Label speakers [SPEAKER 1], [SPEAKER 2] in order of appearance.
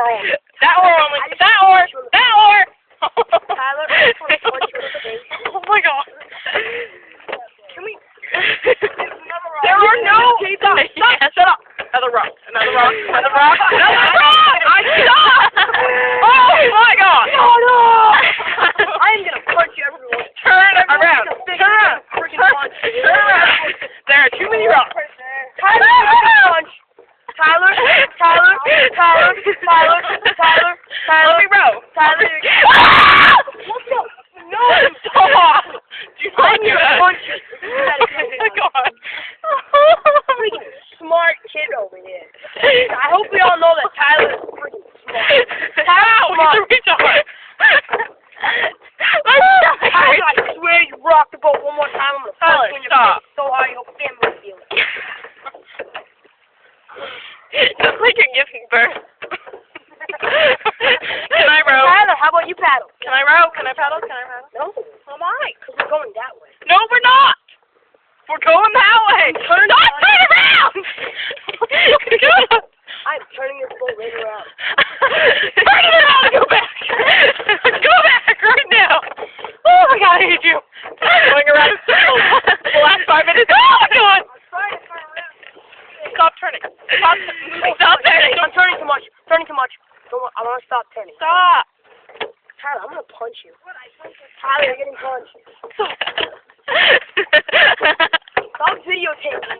[SPEAKER 1] only. That or only. That or.
[SPEAKER 2] Tyler, I just want to punch you in the face.
[SPEAKER 1] Oh my god.
[SPEAKER 2] Can we?
[SPEAKER 1] There are no. Stop. Yeah, shut up. Another rock. Another rock. Another rock. Another rock. I stop. Oh my god.
[SPEAKER 2] No. I'm gonna punch you everyone.
[SPEAKER 1] Turn around. Turn around. Turn around. There are too many rocks.
[SPEAKER 2] Tyler,
[SPEAKER 1] Let me row.
[SPEAKER 2] Tyler. What's up? No,
[SPEAKER 1] Stop. Do not do that.
[SPEAKER 2] Punch you.
[SPEAKER 1] Oh my god.
[SPEAKER 2] Freaking smart kid over here. I hope we all know that Tyler is freaking smart.
[SPEAKER 1] How? He's a retard.
[SPEAKER 2] Tyler, I swear you rock the boat one more time. I'm gonna punch you in your face so hard you hope family feel it.
[SPEAKER 1] Just like you're giving birth. Can I row?
[SPEAKER 2] Tyler, how about you paddle?
[SPEAKER 1] Can I row? Can I paddle? Can I paddle?
[SPEAKER 2] No. Why? Because we're going that way.
[SPEAKER 1] No, we're not. We're going that way. Turn around.
[SPEAKER 2] I'm turning this boat right around.
[SPEAKER 1] Turn it around. Go back. Go back right now. Oh my god, I hate you. Going around in circles. The last 5 minutes. Oh my god. Stop turning. Stop moving. Stop turning.
[SPEAKER 2] I'm turning too much. I want to stop turning.
[SPEAKER 1] Stop.
[SPEAKER 2] Tyler, I'm going to punch you. Tyler, you're getting punched. Stop videotaping this.